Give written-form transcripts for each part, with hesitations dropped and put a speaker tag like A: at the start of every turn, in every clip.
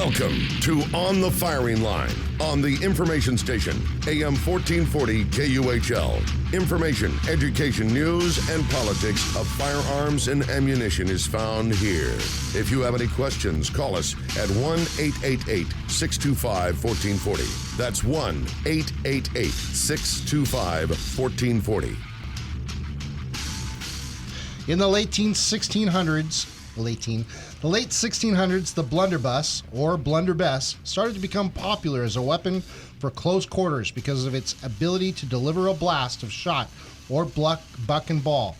A: Welcome to On the Firing Line on the information station, AM 1440 KUHL. Information, education, news, and politics of firearms and ammunition is found here. If you have any questions, call us at 1-888-625-1440. That's 1-888-625-1440.
B: In the late 1600s, the late 1600s, the blunderbuss, or blunderbuss, started to become popular as a weapon for close quarters because of its ability to deliver a blast of shot or buck and ball.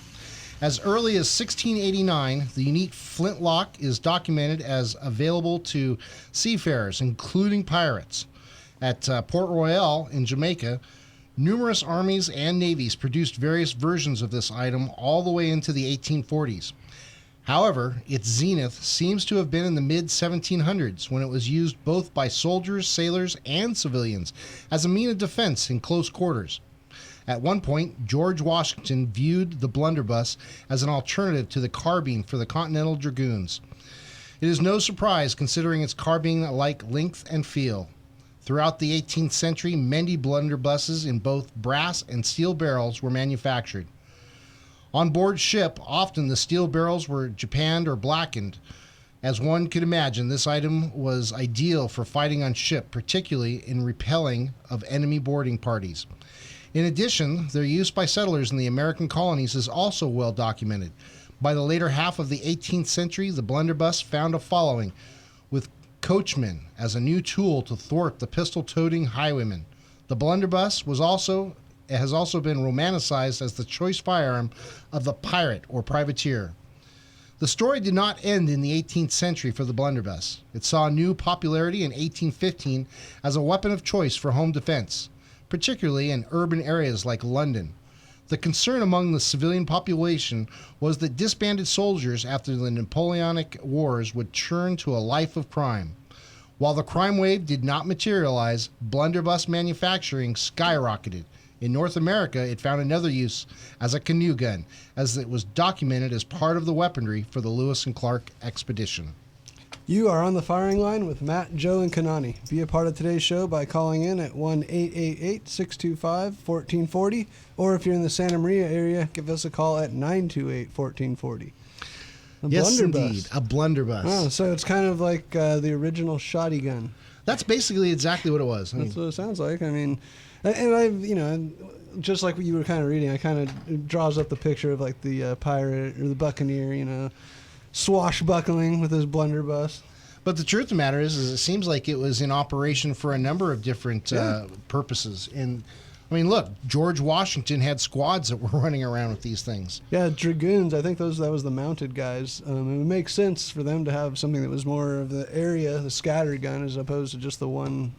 B: As early as 1689, the unique flintlock is documented as available to seafarers, including pirates. At Port Royal in Jamaica, numerous armies and navies produced various versions of this item all the way into the 1840s. However, its zenith seems to have been in the mid-1700s when it was used both by soldiers, sailors, and civilians as a means of defense in close quarters. At one point, George Washington viewed the blunderbuss as an alternative to the carbine for the Continental Dragoons. It is no surprise considering its carbine-like length and feel. Throughout the 18th century, many blunderbusses in both brass and steel barrels were manufactured. On board ship, often the steel barrels were japanned or blackened. As one could imagine, this item was ideal for fighting on ship, particularly in repelling of enemy boarding parties. In addition, their use by settlers in the American colonies is also well documented. By the later half of the 18th century, the blunderbuss found a following, with coachmen as a new tool to thwart the pistol-toting highwaymen. The blunderbuss has also been romanticized as the choice firearm of the pirate or privateer. The story did not end in the 18th century for the blunderbuss. It saw new popularity in 1815 as a weapon of choice for home defense, particularly in urban areas like London. The concern among the civilian population was that disbanded soldiers after the Napoleonic Wars would turn to a life of crime. While the crime wave did not materialize, blunderbuss manufacturing skyrocketed. In North America, it found another use as a canoe gun, as it was documented as part of the weaponry for the Lewis and Clark expedition.
C: You are on the firing line with Matt, Joe, and Kanani. Be a part of today's show by calling in at 1-888-625-1440, or if you're in the Santa Maria area, give us a call at 928-1440.
B: Yes, indeed, a blunderbuss.
C: Oh, so it's kind of like the original shoddy gun.
B: That's basically exactly what it was.
C: That's what it sounds like. I mean, and I've, just like what you were kind of reading, it draws up the picture of like the pirate or the buccaneer, swashbuckling with his blunderbuss.
B: But the truth of the matter is it seems like it was in operation for a number of different purposes. And I mean, look, George Washington had squads that were running around with these things.
C: Yeah, dragoons. I think that was the mounted guys. It would make sense for them to have something that was more of the area, the scatter gun, as opposed to just the one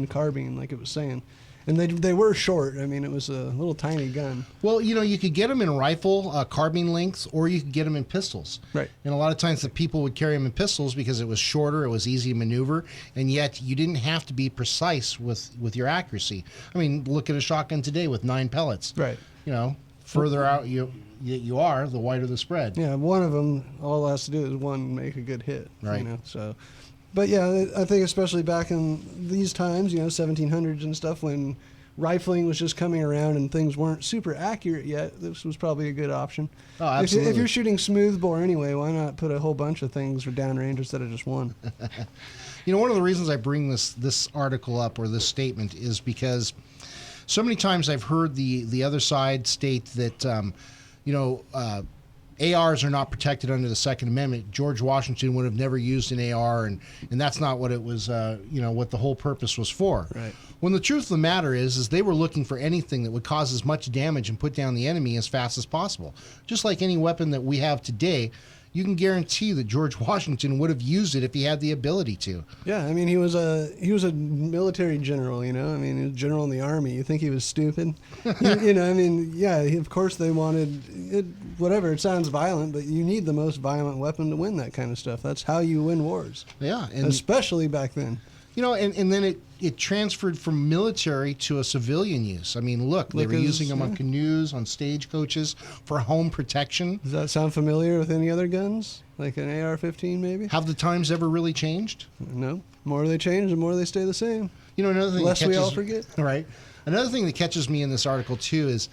C: carbine, like it was saying. And they were short. I mean, it was a little tiny gun.
B: Well, you could get them in rifle carbine lengths, or you could get them in pistols.
C: Right.
B: And a lot of times the people would carry them in pistols because it was shorter, it was easy to maneuver, and yet you didn't have to be precise with your accuracy. I mean, look at a shotgun today with 9 pellets.
C: Right.
B: Further out you are, the wider the spread.
C: Yeah, one of them, all it has to do is make a good hit.
B: Right.
C: So. But yeah, I think especially back in these times, 1700s and stuff, when rifling was just coming around and things weren't super accurate yet, this was probably a good option.
B: Oh, absolutely.
C: If you're shooting smoothbore anyway, why not put a whole bunch of things downrange instead of just one?
B: One of the reasons I bring this article up, or this statement, is because so many times I've heard the other side state that, ARs are not protected under the Second Amendment. George Washington would have never used an AR, and that's not what it was, what the whole purpose was for.
C: Right.
B: When the truth of the matter is they were looking for anything that would cause as much damage and put down the enemy as fast as possible. Just like any weapon that we have today, you can guarantee that George Washington would have used it if he had the ability to.
C: Yeah, I mean, he was a military general, I mean, he was a general in the army. You think he was stupid? Of course they wanted it, whatever, it sounds violent, but you need the most violent weapon to win that kind of stuff. That's how you win wars.
B: Yeah.
C: Especially back then.
B: You know, and then it transferred from military to a civilian use. I mean, look, they were using them on canoes, on stagecoaches for home protection.
C: Does that sound familiar with any other guns? Like an AR-15 maybe?
B: Have the times ever really changed?
C: No. The more they change, the more they stay the same.
B: You know, another thing
C: Lest
B: that
C: we
B: catches,
C: all forget.
B: Right. Another thing that catches me in this article too is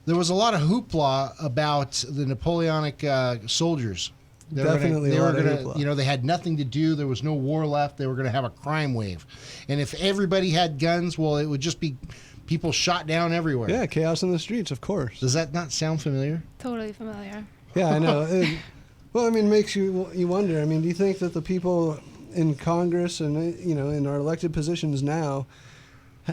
B: there was a lot of hoopla about the Napoleonic soldiers.
C: Definitely a lot of hoopla.
B: You know, they had nothing to do. There was no war left. They were going to have a crime wave, and if everybody had guns, well, it would just be people shot down everywhere.
C: Yeah, chaos in the streets, of course.
B: Does that not sound familiar?
D: Totally familiar.
C: Yeah, I know. Well, I mean, it makes you wonder. I mean, do you think that the people in Congress and in our elected positions now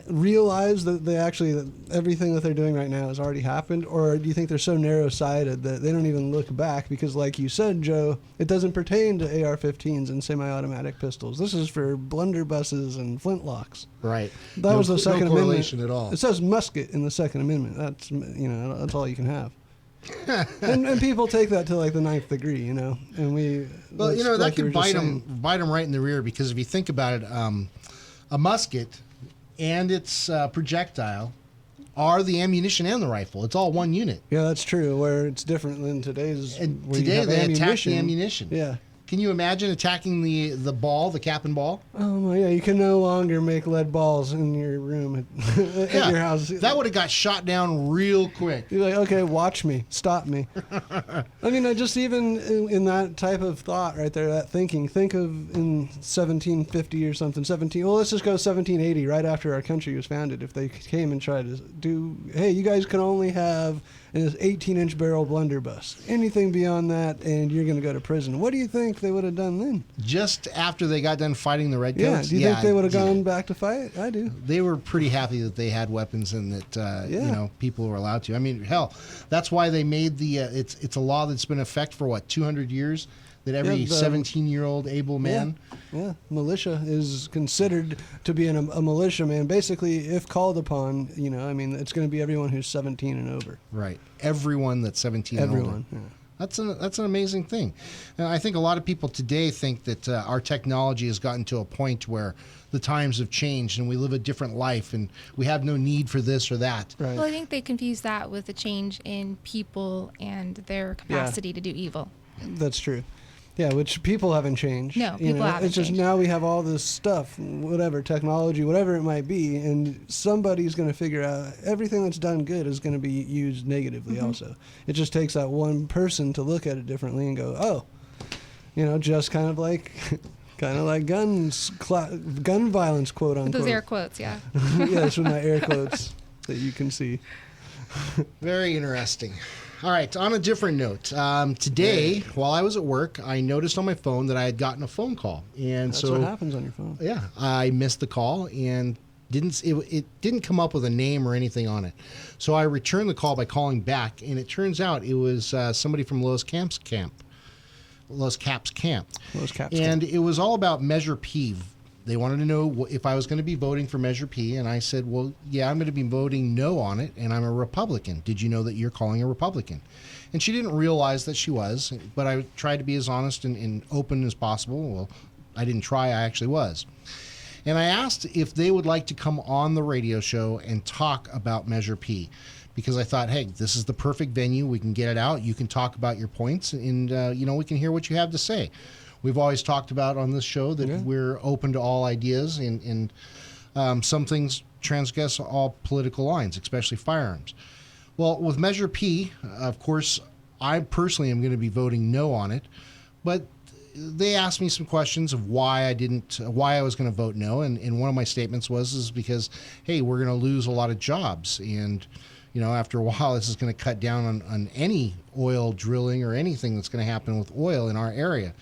C: realize that that everything that they're doing right now has already happened, or do you think they're so narrow-sighted that they don't even look back? Because, like you said, Joe, it doesn't pertain to AR-15s and semi-automatic pistols. This is for blunderbusses and flintlocks.
B: Right.
C: That was the Second Amendment.
B: Correlation at all.
C: It says musket in the Second Amendment. That's all you can have. and people take that to like the 9th degree, and we.
B: Well,
C: that
B: that could bite them right in the rear, because if you think about it, a musket and its projectile are the ammunition and the rifle. It's all one unit.
C: Yeah, that's true. Where it's different than today's.
B: And
C: where you
B: today
C: have
B: they attack the ammunition.
C: Yeah.
B: Can you imagine attacking the ball, the cap and ball?
C: Oh my, yeah. You can no longer make lead balls in your room at your house.
B: That would have got shot down real quick.
C: You're like, okay, watch me, stop me. I mean, I just even in that type of thought right there, that thinking, think of in 1750 or something, well, let's just go 1780, right after our country was founded. If they came and tried to do, hey, you guys can only have an 18-inch barrel blunderbuss. Anything beyond that, and you're going to go to prison. What do you think they would have done then?
B: Just after they got done fighting the redcoats?
C: Yeah, do you think they would have gone back to fight? I do.
B: They were pretty happy that they had weapons and that people were allowed to. I mean, hell, that's why they made the it's a law that's been in effect for what, 200 years, that every 17-year-old able man.
C: Yeah, militia is considered to be a militia man. Basically, if called upon, it's going to be everyone who's 17 and over.
B: Right, everyone that's 17 and older.
C: Everyone. Yeah.
B: That's an amazing thing. And I think a lot of people today think that our technology has gotten to a point where the times have changed and we live a different life and we have no need for this or that.
C: Right.
D: Well, I think they confuse that with a change in people and their capacity to do evil.
C: That's true. Yeah, which people haven't changed.
D: No, people haven't
C: It's just
D: changed.
C: now we have all this stuff, whatever, technology, whatever it might be, and somebody's going to figure out everything that's done good is going to be used negatively also. It just takes that one person to look at it differently and go, oh, just kind of like gun violence, quote unquote.
D: Those air quotes, yeah.
C: Yeah, that's with my air quotes that you can see.
B: Very interesting. All right, on a different note, today, while I was at work, I noticed on my phone that I had gotten a phone call. And
C: That's what happens on your phone.
B: Yeah, I missed the call and it didn't come up with a name or anything on it. So I returned the call by calling back, and it turns out it was somebody from Lowe's Caps Camp. And it was all about Measure P. They wanted to know if I was going to be voting for Measure P, and I said, well, yeah, I'm going to be voting no on it, and I'm a Republican. Did you know that you're calling a Republican? And she didn't realize that she was, but I tried to be as honest and open as possible. Well, I didn't try, I actually was. And I asked if they would like to come on the radio show and talk about Measure P, because I thought, hey, this is the perfect venue. We can get it out. You can talk about your points, and we can hear what you have to say. We've always talked about on this show that we're open to all ideas, and some things transgress all political lines, especially firearms. Well, with Measure P, of course, I personally am going to be voting no on it, but they asked me some questions of why I was going to vote no, and one of my statements was because, hey, we're going to lose a lot of jobs, and after a while, this is going to cut down on any oil drilling or anything that's going to happen with oil in our area.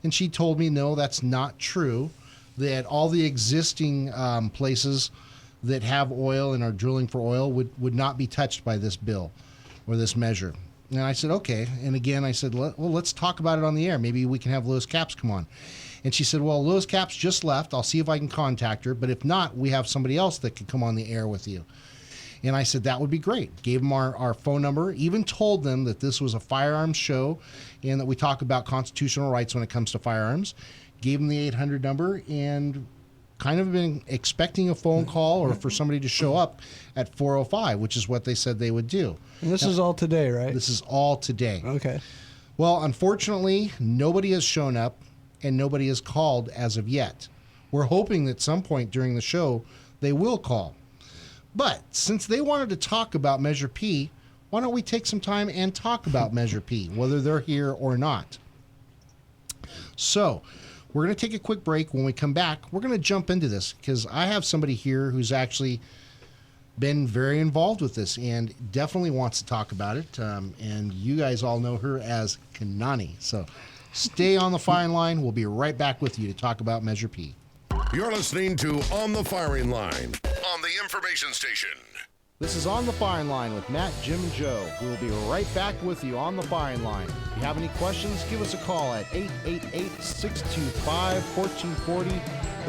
B: And she told me, no, that's not true, that all the existing places that have oil and are drilling for oil would not be touched by this bill or this measure. And I said, okay. And again, I said, well, let's talk about it on the air. Maybe we can have Lowe's Caps come on. And she said, well, Lowe's Caps just left. I'll see if I can contact her. But if not, we have somebody else that could come on the air with you. And I said, that would be great. Gave them our phone number, even told them that this was a firearms show and that we talk about constitutional rights when it comes to firearms. Gave them the 800 number and kind of been expecting a phone call or for somebody to show up at 4:05, which is what they said they would do.
C: And this is all today, right?
B: This is all today.
C: Okay.
B: Well, unfortunately, nobody has shown up and nobody has called as of yet. We're hoping that some point during the show they will call. But since they wanted to talk about Measure P, why don't we take some time and talk about Measure P, whether they're here or not? So, we're going to take a quick break. When we come back, we're going to jump into this because I have somebody here who's actually been very involved with this and definitely wants to talk about it. And you guys all know her as Kanani. So stay on the fine line. We'll be right back with you to talk about Measure P.
A: You're listening to On the Firing Line on the Information Station.
B: This is On the Firing Line with Matt, Jim, and Joe. We'll be right back with you on the firing line. If you have any questions, give us a call at 888-625-1440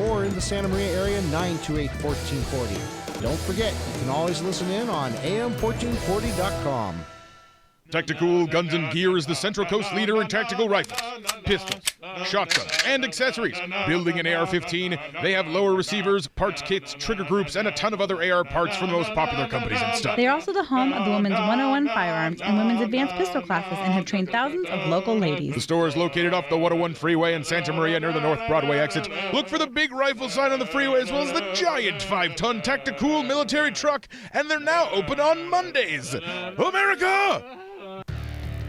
B: or in the Santa Maria area, 928-1440. Don't forget, you can always listen in on am1440.com.
E: Tactical Guns and Gear is the Central Coast leader in tactical rifles, pistols, shotguns, and accessories. Building an AR-15, they have lower receivers, parts kits, trigger groups, and a ton of other AR parts from the most popular companies and stuff.
F: They are also the home of the Women's 101 Firearms and Women's Advanced Pistol classes and have trained thousands of local ladies.
E: The store is located off the 101 freeway in Santa Maria near the North Broadway exit. Look for the big rifle sign on the freeway as well as the giant 5-ton Tactical military truck, and they're now open on Mondays. America!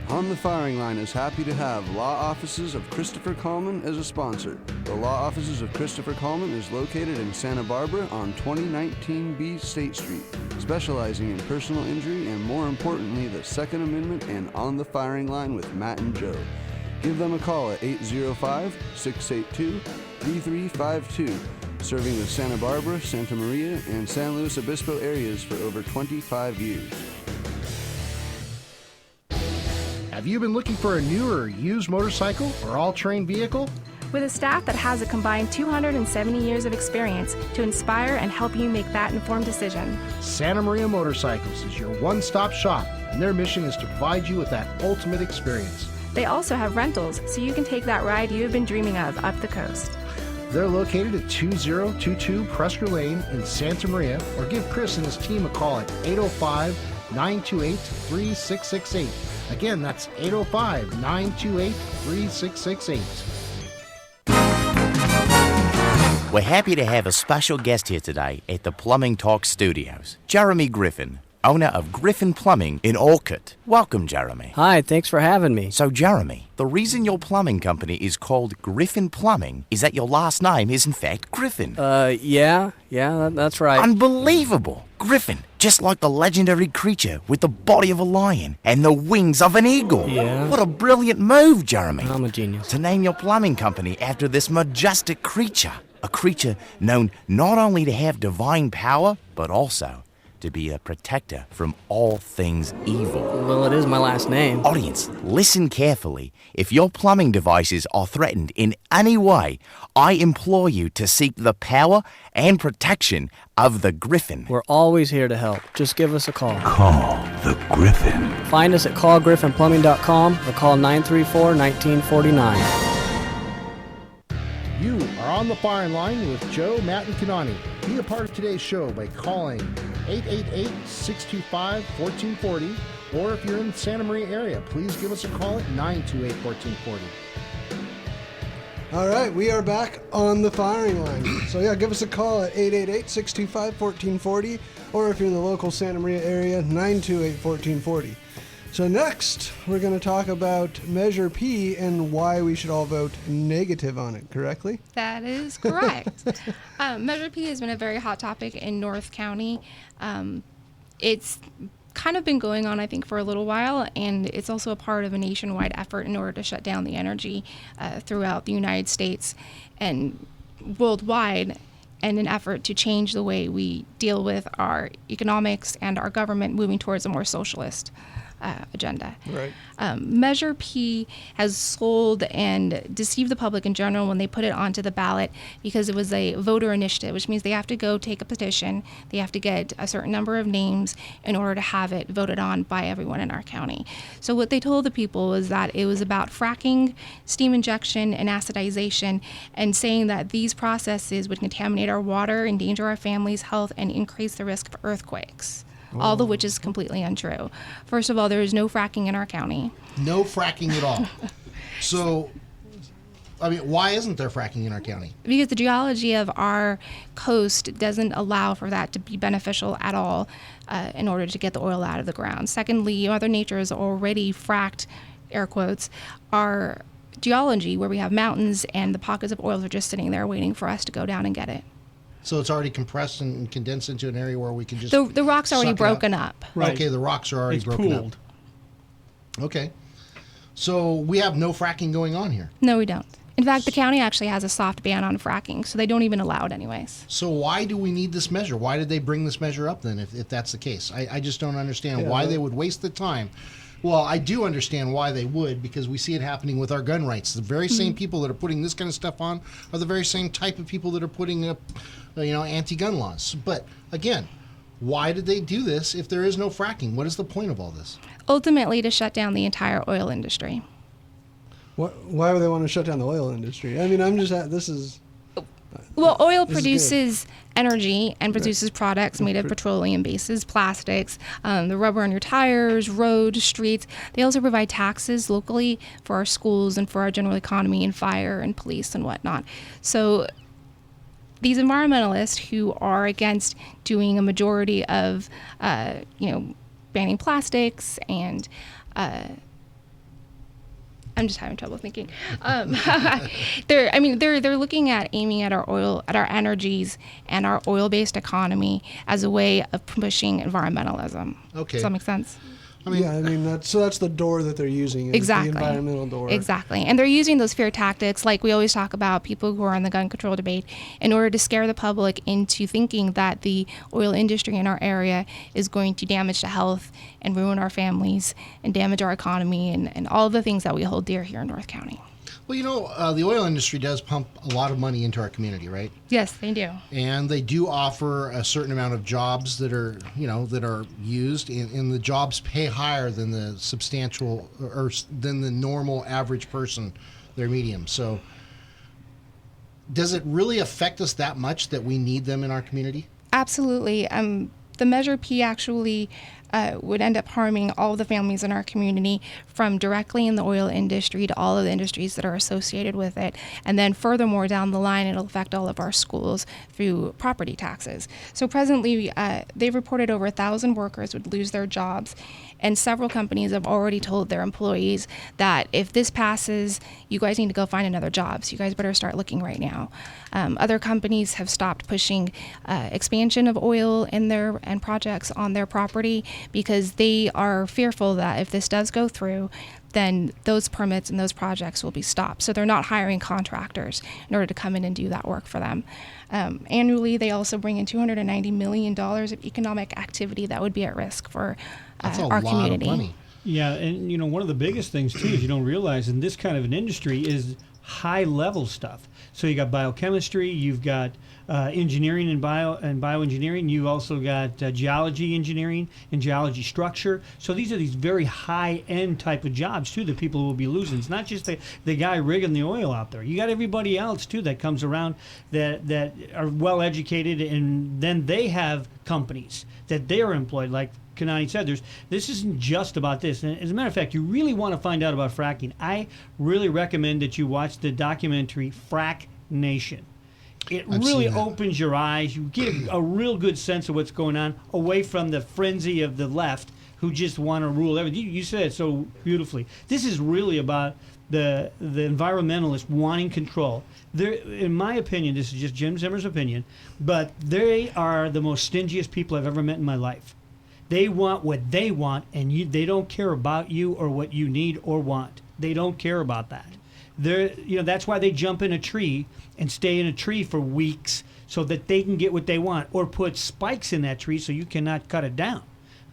G: On the Firing Line is happy to have Law Offices of Christopher Coleman as a sponsor. The Law Offices of Christopher Coleman is located in Santa Barbara on 2019B State Street, specializing in personal injury and, more importantly, the Second Amendment and On the Firing Line with Matt and Joe. Give them a call at 805-682-3352, serving the Santa Barbara, Santa Maria, and San Luis Obispo areas for over 25 years.
B: Have you been looking for a new or used motorcycle or all-terrain vehicle?
H: With a staff that has a combined 270 years of experience to inspire and help you make that informed decision.
B: Santa Maria Motorcycles is your one-stop shop, and their mission is to provide you with that ultimate experience.
H: They also have rentals, so you can take that ride you have been dreaming of up the coast.
B: They're located at 2022 Presker Lane in Santa Maria, or give Chris and his team a call at 805-928-3668. Again, that's 805-928-3668.
I: We're happy to have a special guest here today at the Plumbing Talk Studios, Jeremy Griffin, owner of Griffin Plumbing in Orcutt. Welcome, Jeremy.
J: Hi, thanks for having me.
I: So, Jeremy, the reason your plumbing company is called Griffin Plumbing is that your last name is, in fact, Griffin.
J: Yeah, that's right.
I: Unbelievable. Griffin, just like the legendary creature with the body of a lion and the wings of an eagle.
J: Yeah.
I: What a brilliant move, Jeremy.
J: I'm a genius.
I: To name your plumbing company after this majestic creature. A creature known not only to have divine power, but also to be a protector from all things evil.
J: Well, it is my last name.
I: Audience, listen carefully. If your plumbing devices are threatened in any way, I implore you to seek the power and protection of the Griffin.
J: We're always here to help. Just give us a call.
K: Call the Griffin.
J: Find us at callgriffinplumbing.com or call 934-1949.
B: You are on the firing line with Joe, Matt, and Kanani. Be a part of today's show by calling 888-625-1440, or if you're in the Santa Maria area, please give us a call at 928-1440.
C: All right, we are back on the firing line. So yeah, give us a call at 888-625-1440, or if you're in the local Santa Maria area, 928-1440. So next, we're going to talk about Measure P and why we should all vote negative on it, correctly?
D: That is correct. Measure P has been a very hot topic in North County. It's kind of been going on, I think, for a little while, and it's also a part of a nationwide effort in order to shut down the energy throughout the United States and worldwide, and an effort to change the way we deal with our economics and our government, moving towards a more socialist agenda.
C: Right.
D: Measure P has sold and deceived the public in general when they put it onto the ballot because it was a voter initiative, which means they have to go take a petition. They have to get a certain number of names in order to have it voted on by everyone in our county. So what they told the people was that it was about fracking, steam injection, and acidization, and saying that these processes would contaminate our water, endanger our families' health, and increase the risk of earthquakes. All of which is completely untrue. First of all, there is no fracking in our county.
B: No fracking at all. So, I mean, why isn't there fracking in our county?
D: Because the geology of our coast doesn't allow for that to be beneficial at all in order to get the oil out of the ground. Secondly, Mother Nature has already fracked, air quotes, our geology where we have mountains and the pockets of oil are just sitting there waiting for us to go down and get it.
B: So it's already compressed and condensed into an area where we can just...
D: The rock's already broken up.
B: Right. Okay, the rocks are already broken up. Okay. So we have no fracking going on here.
D: No, we don't. In fact, the county actually has a soft ban on fracking, so they don't even allow it anyways.
B: So why do we need this measure? Why did they bring this measure up then, if that's the case? I just don't understand why they would waste the time. Well, I do understand why they would, because we see it happening with our gun rights. The very same people that are putting this kind of stuff on are the very same type of people that are putting up, anti-gun laws. But again, why did they do this if there is no fracking? What is the point of all this?
D: Ultimately, to shut down the entire oil industry.
C: Why would they want to shut down the oil industry? I mean, this is...
D: Well, oil produces energy and produces products made of petroleum bases, plastics, the rubber on your tires, roads, streets. They also provide taxes locally for our schools and for our general economy and fire and police and whatnot. So these environmentalists who are against doing a majority of, banning plastics and I'm just having trouble thinking. They're looking at aiming at our oil, at our energies, and our oil-based economy as a way of pushing environmentalism.
B: Okay.
D: Does that make sense?
C: That's the door that they're using.
D: Exactly.
C: The environmental door.
D: Exactly. And they're using those fear tactics, like we always talk about people who are in the gun control debate, in order to scare the public into thinking that the oil industry in our area is going to damage the health and ruin our families and damage our economy and all the things that we hold dear here in North County.
B: Well, the oil industry does pump a lot of money into our community, right?
D: Yes, they do.
B: And they do offer a certain amount of jobs that are, that are used, and the jobs pay higher than the substantial or than the normal average person, their medium. So, does it really affect us that much that we need them in our community?
D: Absolutely. The Measure P actually would end up harming all of the families in our community, from directly in the oil industry to all of the industries that are associated with it. And then furthermore down the line, it'll affect all of our schools through property taxes. So presently, they've reported over 1,000 workers would lose their jobs. And several companies have already told their employees that if this passes, you guys need to go find another job. So you guys better start looking right now. Other companies have stopped pushing expansion of oil in their and projects on their property because they are fearful that if this does go through, then those permits and those projects will be stopped. So they're not hiring contractors in order to come in and do that work for them. Annually, they also bring in $290 million of economic activity that would be at risk for our community.
B: Of money.
L: Yeah, and one of the biggest things too is you don't realize in this kind of an industry is high level stuff. So you got biochemistry, you've got engineering and bioengineering. You also got geology engineering and geology structure. So these are these very high-end type of jobs, too, that people will be losing. It's not just the guy rigging the oil out there. You got everybody else, too, that comes around that are well-educated, and then they have companies that they are employed, like Kanani said. This isn't just about this. And as a matter of fact, you really want to find out about fracking. I really recommend that you watch the documentary Frack Nation. It really opens your eyes. You get a real good sense of what's going on, away from the frenzy of the left who just want to rule everything. You said it so beautifully. This is really about the environmentalists wanting control. In my opinion, this is just Jim Zimmer's opinion, but they are the most stingiest people I've ever met in my life. They want what they want, and they don't care about you or what you need or want. They don't care about that. That's why they jump in a tree and stay in a tree for weeks so that they can get what they want, or put spikes in that tree so you cannot cut it down.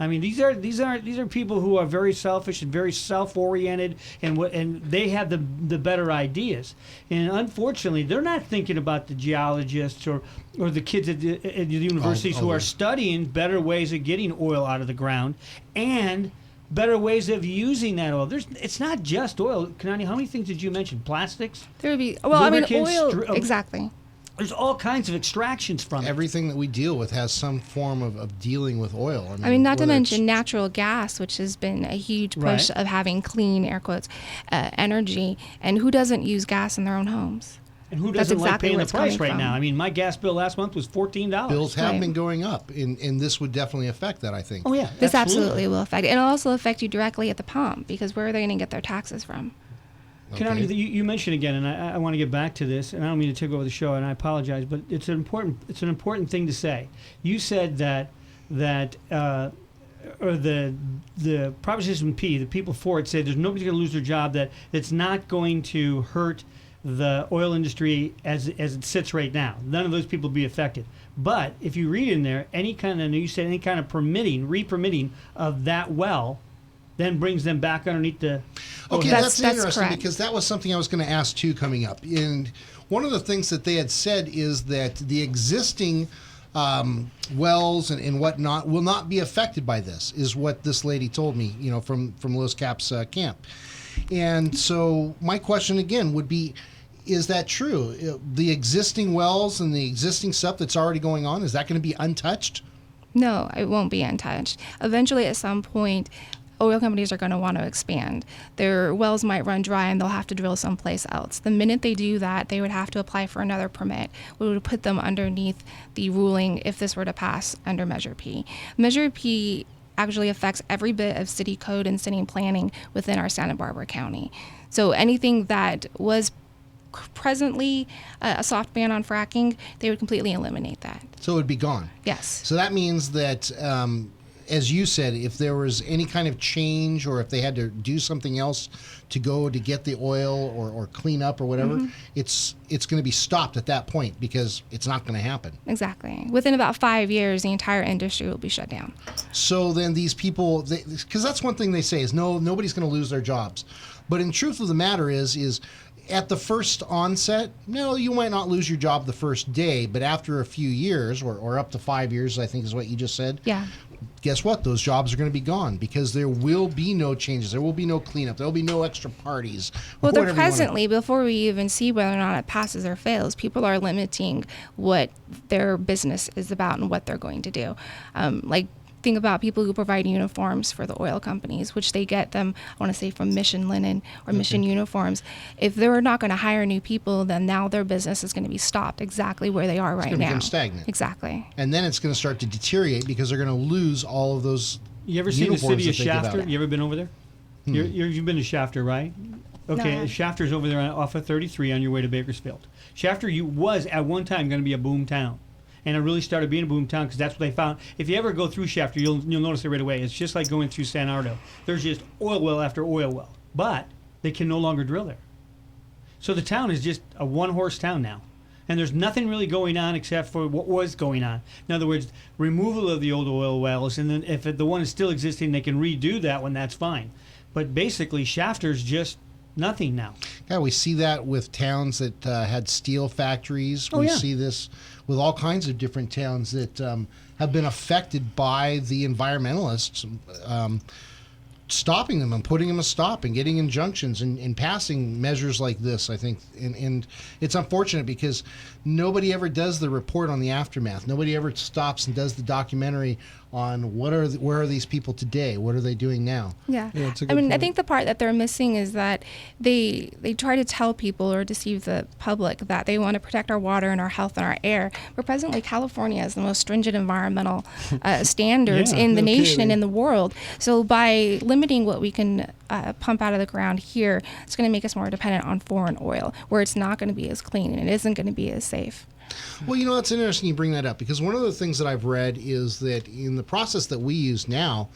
L: I mean, these are people who are very selfish and very self-oriented, and they have the better ideas. And unfortunately, they're not thinking about the geologists or the kids at the universities who are studying better ways of getting oil out of the ground and better ways of using that oil. It's not just oil. Kanani, how many things did you mention? Plastics?
D: There would be oil. Exactly.
L: There's all kinds of extractions from
B: everything that we deal with has some form of dealing with oil.
D: I mean, not to mention natural gas, which has been a huge push of having clean, air quotes, energy. And who doesn't use gas in their own homes?
L: And who doesn't like paying the price right now? I mean, my gas bill last month was $14.
B: Bills have been going up, and this would definitely affect that, I think.
L: Oh, yeah.
D: This absolutely will affect it. And it'll also affect you directly at the pump, because where are they going to get their taxes from?
L: Kanani, you mentioned again, and I want to get back to this, and I don't mean to take over the show, and I apologize, but it's an important thing to say. You said that or the Proposition P, the people for it, said there's nobody going to lose their job, that's not going to hurt the oil industry as it sits right now. None of those people will be affected. But if you read in there, any kind of permitting, re-permitting of that well, then brings them back underneath the...
B: Okay, that's interesting correct. Because that was something I was going to ask too coming up. And one of the things that they had said is that the existing wells and whatnot will not be affected by this, is what this lady told me, from Los Caps camp. And so my question again would be, is that true? The existing wells and the existing stuff that's already going on, is that going to be untouched?
D: No, it won't be untouched. Eventually, at some point, oil companies are going to want to expand. Their wells might run dry and they'll have to drill someplace else. The minute they do that, they would have to apply for another permit. We would put them underneath the ruling if this were to pass under Measure P. Measure P actually affects every bit of city code and city planning within our Santa Barbara County. So anything that was presently a soft ban on fracking, they would completely eliminate that.
B: So it would be gone?
D: Yes.
B: So that means that... as you said, if there was any kind of change or if they had to do something else to go to get the oil or clean up or whatever, it's going to be stopped at that point because it's not going to happen.
D: Exactly. Within about 5 years, the entire industry will be shut down.
B: So then these people, because that's one thing they say is nobody's going to lose their jobs. But in truth of the matter is at the first onset, no, you might not lose your job the first day, but after a few years or up to 5 years, I think is what you just said.
D: Yeah.
B: Guess what? Those jobs are going to be gone because there will be no changes. There will be no cleanup. There will be no extra parties.
D: Well, they're presently, before we even see whether or not it passes or fails, people are limiting what their business is about and what they're going to do. Think about people who provide uniforms for the oil companies, which they get them, I want to say, from Mission Linen or Mission Uniforms. If they're not going to hire new people, then now their business is going to be stopped exactly where they are right now. It's going to become stagnant. Exactly.
B: And then it's going to start to deteriorate because they're going to lose all of those
L: You ever seen the city of Shafter? You ever been over there? You've been to Shafter, right? Okay, no. Shafter's over there off of 33 on your way to Bakersfield. Shafter was at one time going to be a boom town. And it really started being a boom town because that's what they found. If you ever go through Shafter, you'll notice it right away. It's just like going through San Ardo. There's just oil well after oil well. But they can no longer drill there. So the town is just a one-horse town now. And there's nothing really going on except for what was going on. In other words, removal of the old oil wells, and then if the one is still existing, they can redo that one, that's fine. But basically, Shafter's just nothing now.
B: Yeah, we see that with towns that had steel factories. We see this with all kinds of different towns that have been affected by the environmentalists stopping them and putting them a stop and getting injunctions and passing measures like this, I think. And it's unfortunate because nobody ever does the report on the aftermath. Nobody ever stops and does the documentary on where are these people today? What are they doing now?
D: Yeah, I think the part that they're missing is that they try to tell people or deceive the public that they want to protect our water and our health and our air. But presently, California has the most stringent environmental standards in the nation and in the world. So by limiting what we can pump out of the ground here, it's going to make us more dependent on foreign oil, where it's not going to be as clean and it isn't going to be as safe.
B: Well, it's interesting you bring that up because one of the things that I've read is that in the process that we use now,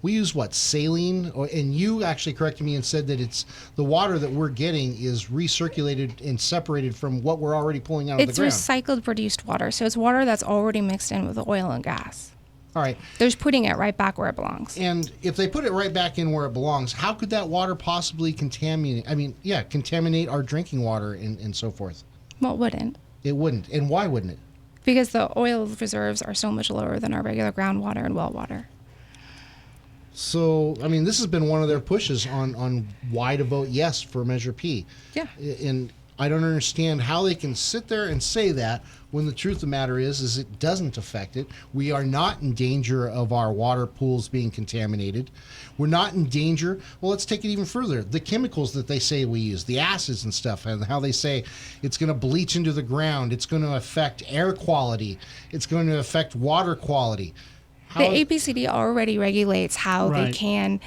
B: we use saline, and you actually corrected me and said that it's the water that we're getting is recirculated and separated from what we're already pulling out of the ground.
D: It's recycled produced water, so it's water that's already mixed in with oil and gas.
B: All right.
D: They're just putting it right back where it belongs.
B: And if they put it right back in where it belongs, how could that water possibly contaminate? Contaminate our drinking water and so forth.
D: Well, it wouldn't.
B: It wouldn't. And why wouldn't it?
D: Because the oil reserves are so much lower than our regular groundwater and well water.
B: So, this has been one of their pushes on why to vote yes for Measure P.
D: Yeah.
B: And I don't understand how they can sit there and say that when the truth of the matter is it doesn't affect it. We are not in danger of our water pools being contaminated. We're not in danger. Well, let's take it even further. The chemicals that they say we use, the acids and stuff, and how they say it's going to bleach into the ground. It's going to affect air quality. It's going to affect water quality.
D: The APCD already regulates how they can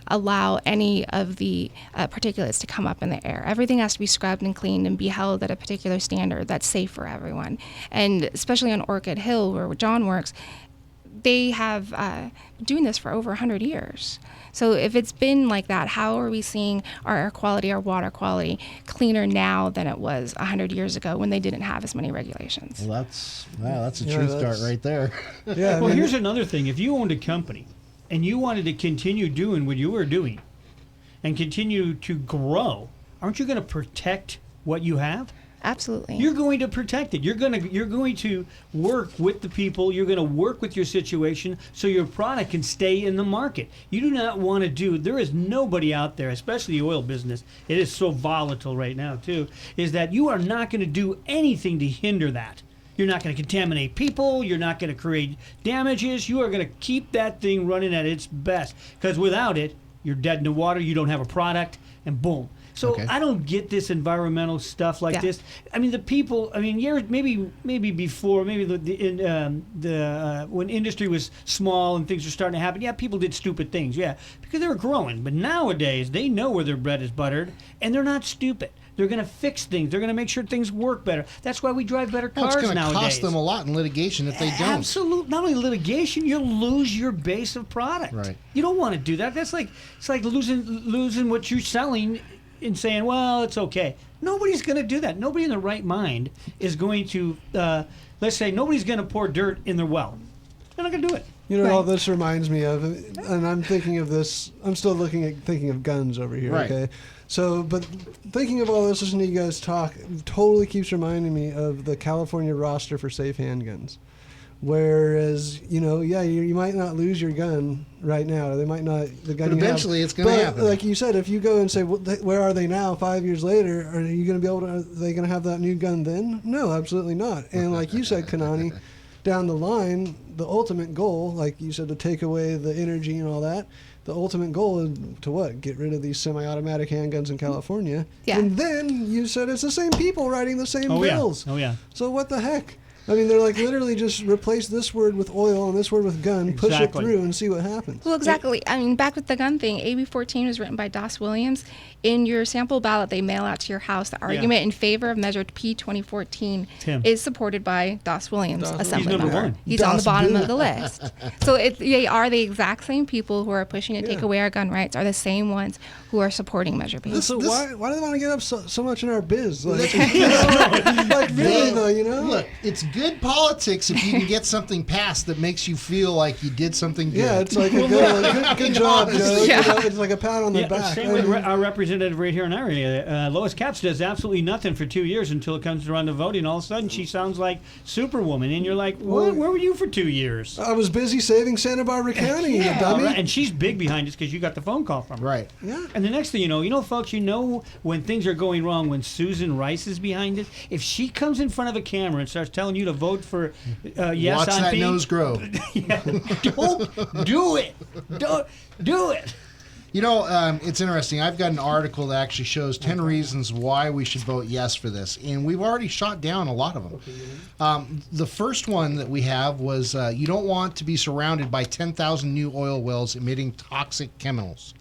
D: allow any of the particulates to come up in the air. Everything has to be scrubbed and cleaned and be held at a particular standard that's safe for everyone. And especially on Orchid Hill, where John works, they have been doing this for over 100 years. So if it's been like that, how are we seeing our air quality, our water quality cleaner now than it was 100 years ago when they didn't have as many regulations?
B: Well, that's a truth dart right there.
L: Yeah. Well, here's another thing. If you owned a company and you wanted to continue doing what you were doing and continue to grow, aren't you going to protect what you have?
D: Absolutely.
L: You're going to protect it. You're going to work with the people. You're going to work with your situation so your product can stay in the market. You do not want to do. There is nobody out there, especially the oil business. It is so volatile right now too. Is that you are not going to do anything to hinder that. You're not going to contaminate people. You're not going to create damages. You are going to keep that thing running at its best. Because without it, you're dead in the water. You don't have a product, and boom. So I don't get this environmental stuff like this. The people. Years maybe before, maybe when industry was small and things were starting to happen. Yeah, people did stupid things. Yeah, because they were growing. But nowadays, they know where their bread is buttered, and they're not stupid. They're going to fix things. They're going to make sure things work better. That's why we drive better cars nowadays.
B: It's going to cost them a lot in litigation if they don't.
L: Absolutely. Not only litigation, you'll lose your base of product.
B: Right.
L: You don't want to do that. It's like losing what you're selling and saying, well, it's okay. Nobody's going to do that. Nobody in their right mind is going to, let's say, nobody's going to pour dirt in their well. They're not going to do it.
C: You know, all this reminds me of, and I'm thinking of this, I'm still thinking of guns over here, okay? So, but thinking of all this, listening to you guys talk, totally keeps reminding me of the California roster for safe handguns. Whereas, you might not lose your gun right now. They might not, the gun.
B: But eventually it's going to happen.
C: Like you said, if you go and say, where are they now 5 years later, are you going to be able to, are they going to have that new gun then? No, absolutely not. And like you said, Kanani, down the line, the ultimate goal, like you said, to take away the energy and all that, the ultimate goal is to what? Get rid of these semi-automatic handguns in California.
D: Yeah.
C: And then you said it's the same people writing the same bills.
L: Oh, yeah.
C: So what the heck? They're like literally just replace this word with oil and this word with gun, push it through and see what happens.
D: Well, exactly. Back with the gun thing, AB 14 was written by Doss Williams. In your sample ballot they mail out to your house, the argument in favor of Measure P 2014 is supported by Doss Williams, Assembly member. He's on the bottom of the list. So they are the exact same people who are pushing to take away our gun rights are the same ones who are supporting Measure P.
C: So why do they want to get up so much in our biz? Like, really though,
B: Look, it's good politics if you can get something passed that makes you feel like you did something good.
C: Yeah, it's like good job, Joe. Yeah. It's like a pat on the back.
L: Same with our representative right here in our area. Lois Capps does absolutely nothing for 2 years until it comes around to voting. All of a sudden, she sounds like Superwoman, and you're like, where were you for 2 years?
C: I was busy saving Santa Barbara County, you dummy.
L: Right. And she's big behind us because you got the phone call from her.
B: Right.
C: Yeah.
L: And the next thing you know, folks, when things are going wrong, when Susan Rice is behind it, if she comes in front of a camera and starts telling you to vote for yes
B: watch
L: on
B: that
L: P,
B: nose grow.
L: Don't do it. Don't do it.
B: It's interesting. I've got an article that actually shows 10 reasons why we should vote yes for this, and we've already shot down a lot of them. The first one that we have was you don't want to be surrounded by 10,000 new oil wells emitting toxic chemicals.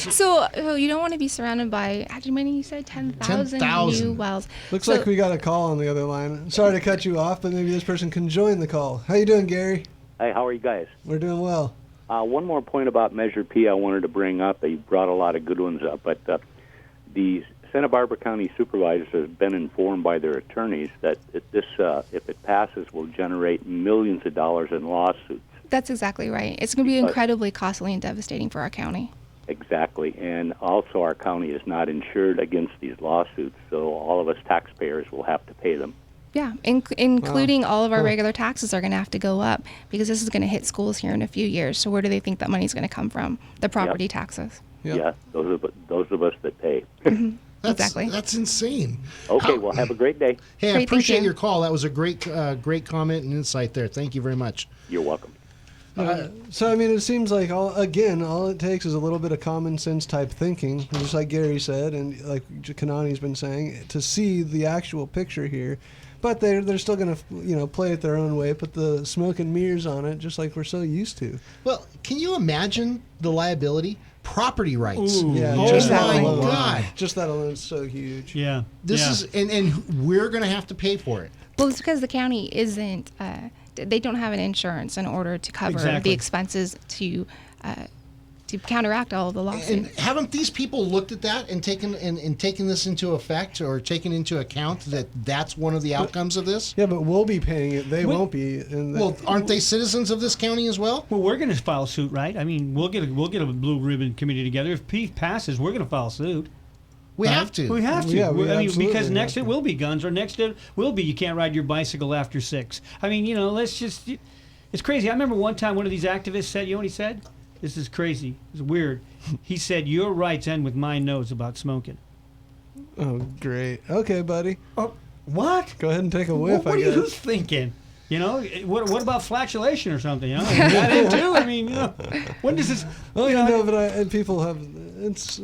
D: So you don't want to be surrounded by, how many you said? 10,000 new wells.
C: Looks like we got a call on the other line. Sorry to cut you off, but maybe this person can join the call. How you doing, Gary?
M: Hey, how are you guys?
C: We're doing well.
M: One more point about Measure P I wanted to bring up. You brought a lot of good ones up, but the Santa Barbara County supervisors have been informed by their attorneys that if it passes, will generate millions of dollars in lawsuits.
D: That's exactly right. It's going to be incredibly costly and devastating for our county.
M: Exactly. And also our county is not insured against these lawsuits, so all of us taxpayers will have to pay them.
D: Yeah, including all of our regular taxes are going to have to go up because this is going to hit schools here in a few years. So where do they think that money's going to come from? The property taxes.
M: Yeah, those of us that pay.
D: Exactly.
B: That's insane.
M: Okay, well, have a great day.
B: Hey, I
D: Great, thank
B: appreciate
D: you.
B: your call. That was a great comment and insight there. Thank you very much.
M: You're welcome.
C: So I mean, it seems like all it takes is a little bit of common sense type thinking, just like Gary said, and like Kanani's been saying, to see the actual picture here. But they're still going to play it their own way, put the smoke and mirrors on it, just like we're so used to.
B: Well, can you imagine the liability? Property rights.
C: Ooh, yeah,
B: just
C: that
B: my
C: alone.
B: God.
C: Just that alone is so huge.
L: Yeah.
B: This is and we're going to have to pay for it.
D: Well, it's because the county isn't. They don't have an insurance in order to cover
B: Exactly.
D: the expenses to counteract all of the lawsuits.
B: And haven't these people looked at that and taken this into effect or taken into account that that's one of the outcomes of this?
C: Yeah, but we'll be paying it. They won't be.
B: Well, aren't they citizens of this county as well?
L: Well, we're going to file suit, right? I mean, we'll get a blue ribbon committee together. If P passes, we're going to file suit.
B: We have to.
L: We have to.
C: Yeah, we
L: I mean,
C: absolutely
L: because
C: have
L: next
C: to.
L: it will be guns, or next it will be you can't ride your bicycle after 6. I mean, let's just. It's crazy. I remember one time one of these activists said, you know what he said? This is crazy. It's weird. He said, "Your rights end with my nose about smoking."
C: Oh, great. Okay, buddy.
L: Oh, what?
C: Go ahead and take a whiff.
L: What
C: I
L: are you
C: guess.
L: thinking? What about flatulation or something? That in too? I mean, when does this?
C: Well, but people have. It's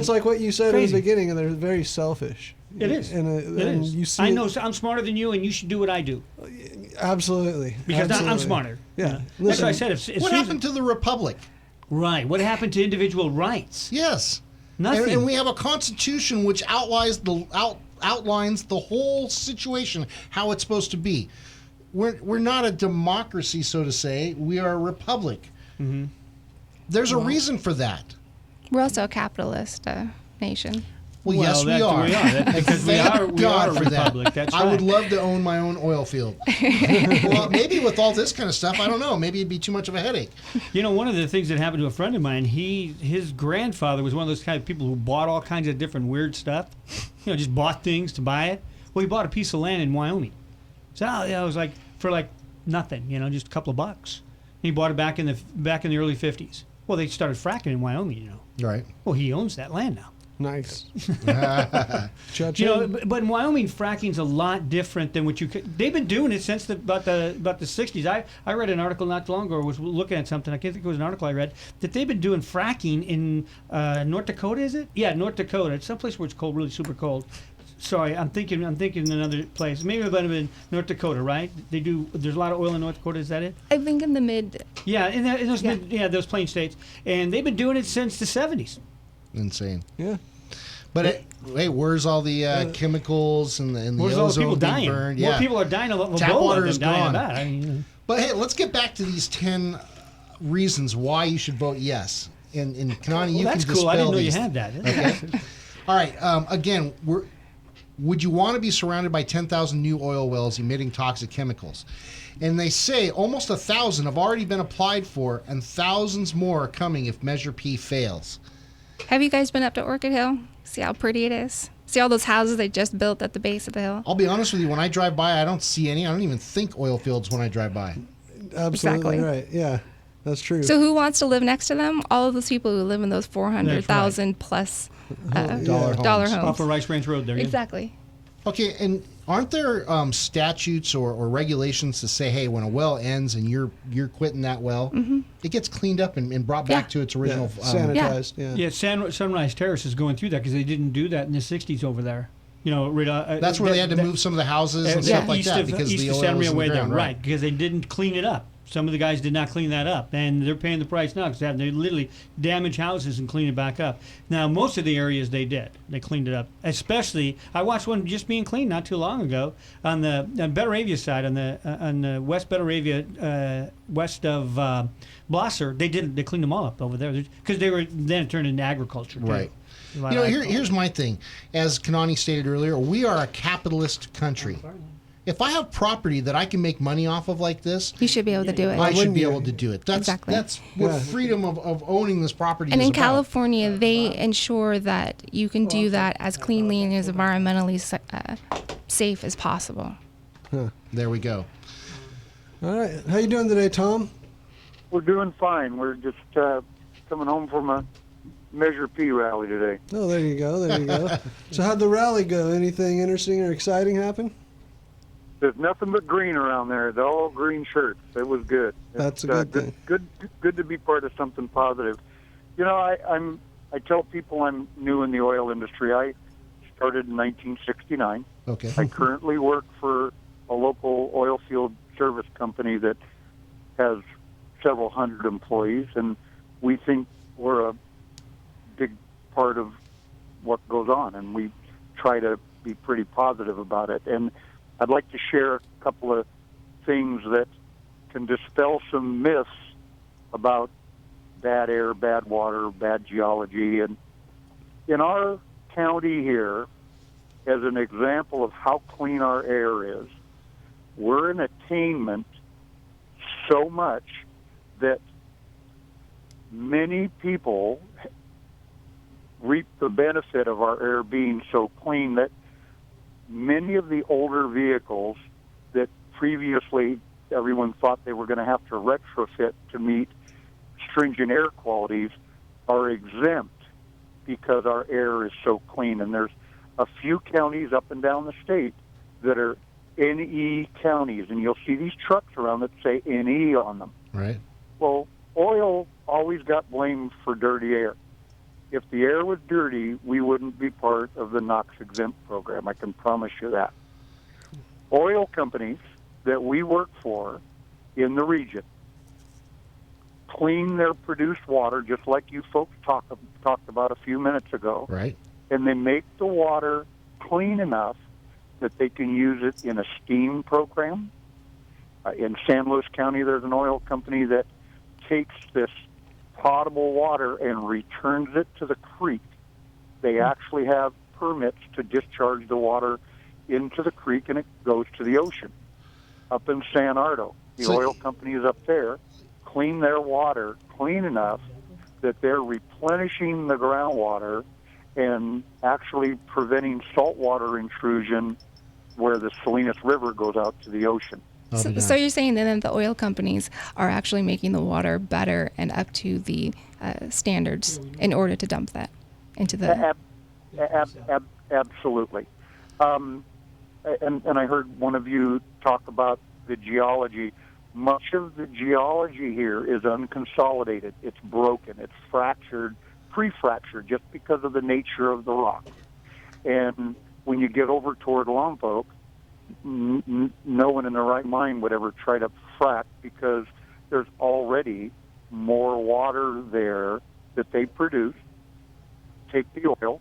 C: like what you said in the beginning, and they're very selfish.
L: It is.
C: And
L: It is.
C: You see
L: I know I'm smarter than you, and you should do what I do.
C: Absolutely.
L: Because I'm
C: Absolutely.
L: smarter.
C: Yeah.
L: That's what I said. If
B: What happened to the republic?
L: Right. What happened to individual rights?
B: Yes.
L: Nothing.
B: And we have a constitution which outlines the whole situation, how it's supposed to be. We're not a democracy, so to say. We are a republic.
L: Mm-hmm.
B: There's a reason for that.
D: We're also a capitalist nation.
B: Well, yes, we are.
L: Because we
B: Thank
L: are a
B: God for
L: republic.
B: that.
L: That's
B: I would
L: right.
B: love to own my own oil field. Well, maybe with all this kind of stuff, I don't know. Maybe it'd be too much of a headache.
L: One of the things that happened to a friend of mine, his grandfather was one of those kind of people who bought all kinds of different weird stuff. Just bought things to buy it. Well, he bought a piece of land in Wyoming. So I was like, for like nothing, just a couple of bucks. He bought it back in the early 50s. Well, they started fracking in Wyoming,
B: Right.
L: Well, he owns that land now.
C: Nice.
L: But in Wyoming, fracking's a lot different than what you could. They've been doing it since about the 60s. I read an article not too long ago. I was looking at something. I can't think it was an article I read that they've been doing fracking in North Dakota. Is it? Yeah, North Dakota. It's someplace where it's cold, really super cold. Sorry, I'm thinking another place. Maybe it might have been North Dakota, right? They do. There's a lot of oil in North Dakota. Is that it?
D: I think in the mid.
L: Yeah, in those plain states, and they've been doing it since the 70s.
B: Insane.
C: Yeah.
B: But hey, where's all the chemicals and the
L: Where's all the
B: ozone
L: people
B: being
L: dying?
B: burned?
L: More
B: Yeah.
L: people are dying of
B: Tap
L: Ebola
B: water
L: than
B: is
L: dying of
B: gone.
L: that. I mean,
B: But hey, let's get back to these 10 reasons why you should vote yes. And Kanani, you
L: that's
B: can
L: cool. I didn't
B: dispel
L: know you
B: these.
L: had that.
B: Okay. All right. Again, would you want to be surrounded by 10,000 new oil wells emitting toxic chemicals? And they say almost 1,000 have already been applied for, and thousands more are coming if Measure P fails.
D: Have you guys been up to Orchid Hill? See how pretty it is? See all those houses they just built at the base of the hill?
B: I'll be honest with you, when I drive by, I don't see any. I don't even think oil fields when I drive by.
C: Absolutely
D: Exactly.
C: right. Yeah, that's true.
D: So who wants to live next to them? All of those people who live in those 400,000 plus dollar homes.
L: Off of Rice Ranch Road there. Yeah.
D: Exactly.
B: Okay, and aren't there statutes or regulations to say, hey, when a well ends and you're quitting that well, it gets cleaned up and brought back to its original
C: sanitized?
L: Yeah, Sunrise Terrace is going through that because they didn't do that in the 60s over there.
B: That's where they had to move some of the houses and stuff like that because
L: east
B: the
L: of
B: oil
L: Santa
B: was
L: Maria
B: in the
L: way there,
B: ground,
L: right? Because they didn't clean it up. Some of the guys did not clean that up, and they're paying the price now because they literally damage houses and clean it back up. Now, most of the areas they did. They cleaned it up. Especially, I watched one just being cleaned not too long ago on the Betaravia side, on the West Betaravia, west of Blosser. They cleaned them all up over there because they were then turned into agriculture. Too.
B: Right. Here's my thing. As Kanani stated earlier, we are a capitalist country. If I have property that I can make money off of like this,
D: you should be able to do it.
B: I should be able to do it. That's
D: exactly.
B: That's what freedom of owning this property
D: and
B: is
D: in
B: about.
D: California, they ensure that you can do that as cleanly and as environmentally safe as possible.
C: Huh.
B: There we go.
C: All right. How you doing today, Tom?
N: We're doing fine. We're just coming home from a Measure P rally today.
C: Oh, there you go. There you go. So how'd the rally go? Anything interesting or exciting happen?
N: There's nothing but green around there. They're all green shirts. It was good.
C: That's a good thing.
N: Good to be part of something positive. You know, I tell people I'm new in the oil industry. I started in 1969.
B: Okay.
N: I currently work for a local oil field service company that has several hundred employees, and we think we're a big part of what goes on, and we try to be pretty positive about it. And I'd like to share a couple of things that can dispel some myths about bad air, bad water, bad geology. And in our county here, as an example of how clean our air is, we're in attainment so much that many people reap the benefit of our air being so clean that many of the older vehicles that previously everyone thought they were going to have to retrofit to meet stringent air qualities are exempt because our air is so clean. And there's a few counties up and down the state that are NE counties, and you'll see these trucks around that say NE on them.
B: Right.
N: Well, oil always got blamed for dirty air. If the air was dirty, we wouldn't be part of the NOx exempt program. I can promise you that. Oil companies that we work for in the region clean their produced water, just like you folks talked about a few minutes ago.
B: Right.
N: And they make the water clean enough that they can use it in a steam program. In San Luis County, there's an oil company that takes this potable water and returns it to the creek. They actually have permits to discharge the water into the creek, and it goes to the ocean. Up in San Ardo, the oil companies up there clean their water clean enough that they're replenishing the groundwater and actually preventing saltwater intrusion where the Salinas River goes out to the ocean.
D: So you're saying then that the oil companies are actually making the water better and up to the standards in order to dump that into the...
N: Absolutely. And I heard one of you talk about the geology. Much of the geology here is unconsolidated. It's broken. It's fractured, pre-fractured, just because of the nature of the rock. And when you get over toward Lompoc, no one in their right mind would ever try to frack because there's already more water there that they produce, take the oil,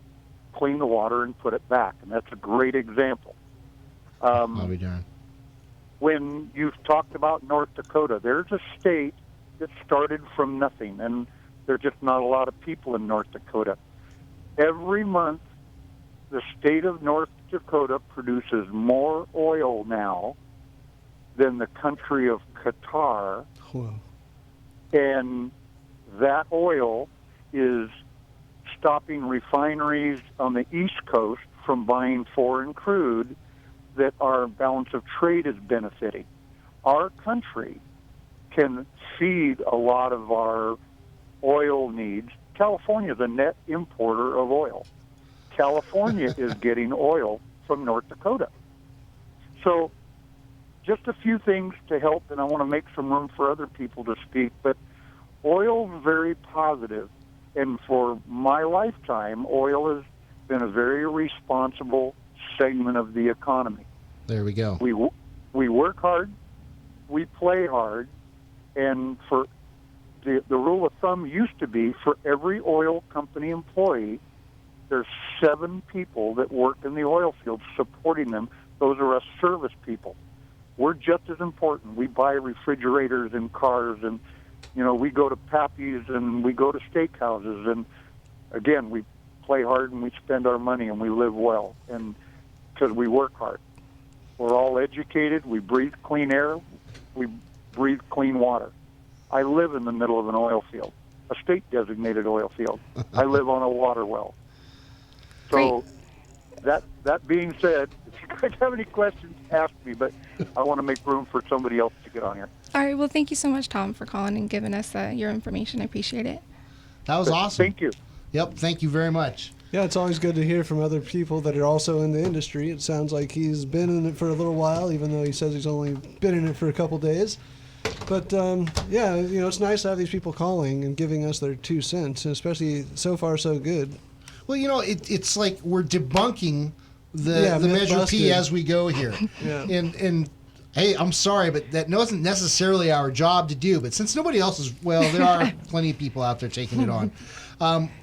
N: clean the water, and put it back. And that's a great example.
B: I'll be darned.
N: When you've talked about North Dakota, there's a state that started from nothing, and there's just not a lot of people in North Dakota. Every month, the state of North Dakota produces more oil now than the country of Qatar.
C: Whoa.
N: And that oil is stopping refineries on the East Coast from buying foreign crude that our balance of trade is benefiting. Our country can feed a lot of our oil needs. California is a net importer of oil. California is getting oil from North Dakota. So just a few things to help, and I want to make some room for other people to speak, but oil is very positive, and for my lifetime, oil has been a very responsible segment of the economy.
B: There we go.
N: We work hard, we play hard, And for the rule of thumb used to be for every oil company employee, there's 7 people that work in the oil field supporting them. Those are us service people. We're just as important. We buy refrigerators and cars, and we go to Pappy's and we go to steakhouses, and again, we play hard and we spend our money and we live well, and because we work hard. We're all educated. We breathe clean air. We breathe clean water. I live in the middle of an oil field, a state-designated oil field. I live on a water well. So that being said, if you guys have any questions, ask me, but I want to make room for somebody else to get on here.
D: All right. Well, thank you so much, Tom, for calling and giving us your information. I appreciate it.
B: That was awesome.
N: Thank you.
B: Yep, thank you very much.
C: Yeah, it's always good to hear from other people that are also in the industry. It sounds like he's been in it for a little while, even though he says he's only been in it for a couple days. But, yeah, it's nice to have these people calling and giving us their 2 cents, and especially so far so good.
B: Well, it's like we're debunking the Measure P as we go here.
C: Yeah.
B: And hey, I'm sorry, but that wasn't necessarily our job to do. But since nobody else is, there are plenty of people out there taking it on.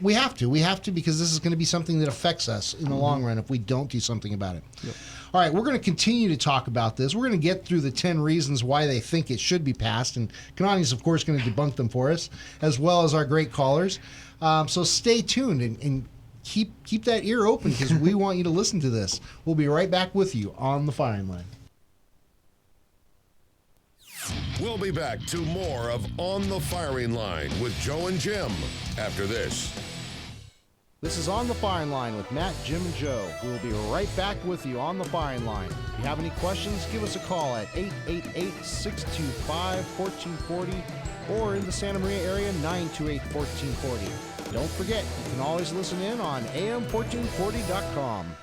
B: We have to because this is going to be something that affects us in the long run if we don't do something about it.
C: Yep.
B: All right, we're going to continue to talk about this. We're going to get through the 10 reasons why they think it should be passed, and Kanani's, of course, going to debunk them for us, as well as our great callers. So stay tuned and keep that ear open because we want you to listen to this. We'll be right back with you on the Firing Line.
A: We'll be back to more of On the Firing Line with Joe and Jim after this.
B: This is On the Firing Line with Matt, Jim, and Joe. We'll be right back with you on the Firing Line. If you have any questions, give us a call at 888-625-1440 or in the Santa Maria area, 928-1440. Don't forget, you can always listen in on am1440.com.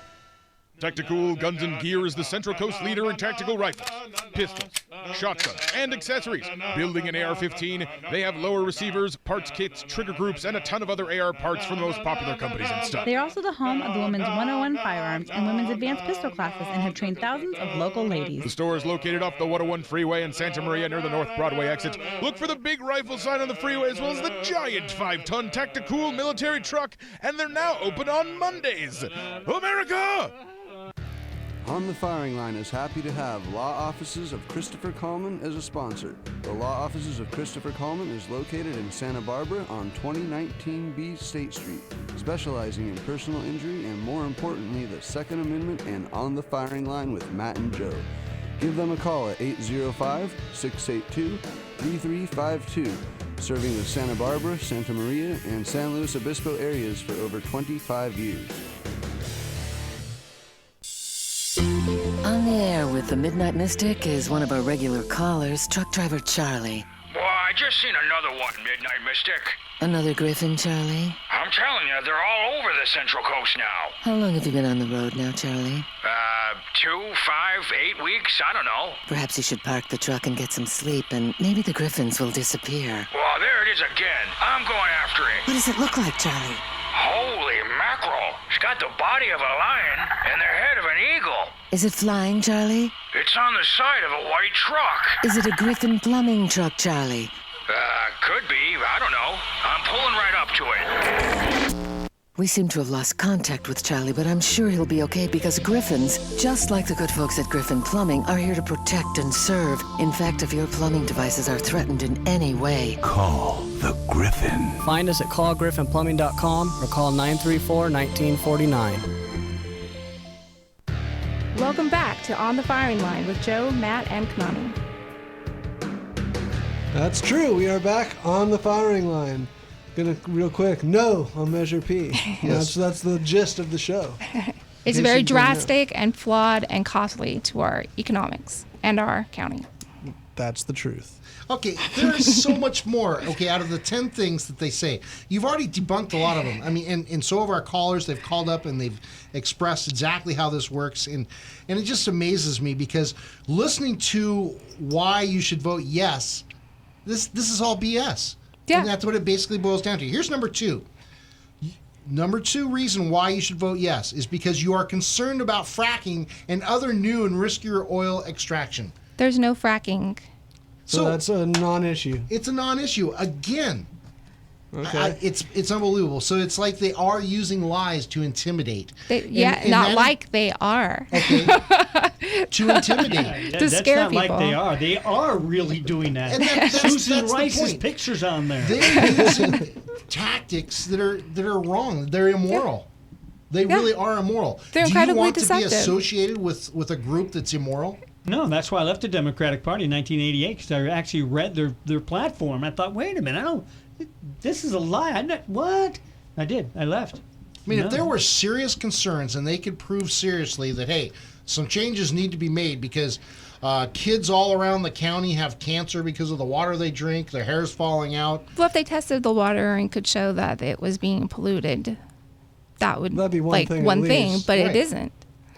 E: Tactical Guns and Gear is the Central Coast leader in tactical rifles, pistols, shotguns, and accessories. Building an AR-15, they have lower receivers, parts kits, trigger groups, and a ton of other AR parts from the most popular companies and stuff.
F: They are also the home of the Women's 101 Firearms and Women's Advanced Pistol Classes and have trained thousands of local ladies.
E: The store is located off the 101 freeway in Santa Maria near the North Broadway exit. Look for the big rifle sign on the freeway as well as the giant 5-ton Tactical military truck, and they're now open on Mondays. America!
G: On the Firing Line is happy to have Law Offices of Christopher Coleman as a sponsor. The Law Offices of Christopher Coleman is located in Santa Barbara on 2019B State Street, specializing in personal injury and, more importantly, the Second Amendment and On the Firing Line with Matt and Joe. Give them a call at 805-682-3352, serving the Santa Barbara, Santa Maria, and San Luis Obispo areas for over 25 years.
O: On the air with the Midnight Mystic is one of our regular callers, truck driver Charlie.
P: Boy, I just seen another one, Midnight Mystic.
O: Another Griffin, Charlie?
P: I'm telling you, they're all over the Central Coast now.
O: How long have you been on the road now, Charlie?
P: 2, 5, 8 weeks, I don't know.
O: Perhaps you should park the truck and get some sleep, and maybe the Griffins will disappear.
P: Well, there it is again. I'm going after it.
O: What does it look like, Charlie?
P: Holy mackerel. It's got the body of a lion and the head of an eagle.
O: Is it flying, Charlie?
P: It's on the side of a white truck.
O: Is it a Griffin plumbing truck, Charlie?
P: Could be. I don't know. I'm pulling right up to it.
O: We seem to have lost contact with Charlie, but I'm sure he'll be okay because Griffins, just like the good folks at Griffin Plumbing, are here to protect and serve. In fact, if your plumbing devices are threatened in any way,
K: call the Griffin.
J: Find us at callgriffinplumbing.com or call 934-1949.
H: Welcome back to On the Firing Line with Joe, Matt, and Kanani.
C: That's true. We are back on the Firing Line. Gonna real quick. No on Measure P.
B: Yes.
C: That's the gist of the show.
D: It's very drastic and flawed and costly to our economics and our county.
C: That's the truth.
B: Okay, there is so much more, out of the 10 things that they say. You've already debunked a lot of them. I mean, and so have our callers. They've called up and they've expressed exactly how this works. And it just amazes me because listening to why you should vote yes, this is all BS. Yeah. And that's what it basically boils down to. Here's number 2. Number 2 reason why you should vote yes is because you are concerned about fracking and other new and riskier oil extraction.
D: There's no fracking.
C: So that's a non-issue.
B: It's a non-issue again.
C: Okay.
B: It's unbelievable. So it's like they are using lies to intimidate.
D: Not like they are.
B: Okay. To intimidate.
D: To scare
L: that's not
D: people.
L: like they are. They are really doing that.
B: And that's
L: Susan
B: the
L: Rice's
B: point.
L: pictures on there.
B: They're using tactics that are wrong. They're immoral. They really are immoral.
D: They're
B: Do you
D: incredibly
B: want to
D: deceptive.
B: be associated with a group that's immoral?
L: No, that's why I left the Democratic Party in 1988 because I actually read their platform. I thought, wait a minute, this is a lie. What? I did. I left.
B: I mean, if there were serious concerns and they could prove seriously that, hey, some changes need to be made because kids all around the county have cancer because of the water they drink, their hair's falling out.
D: Well, if they tested the water and could show that it was being polluted, that'd
C: be one
D: like
C: thing.
D: one
C: at
D: thing,
C: least.
D: but
B: Right.
D: it isn't.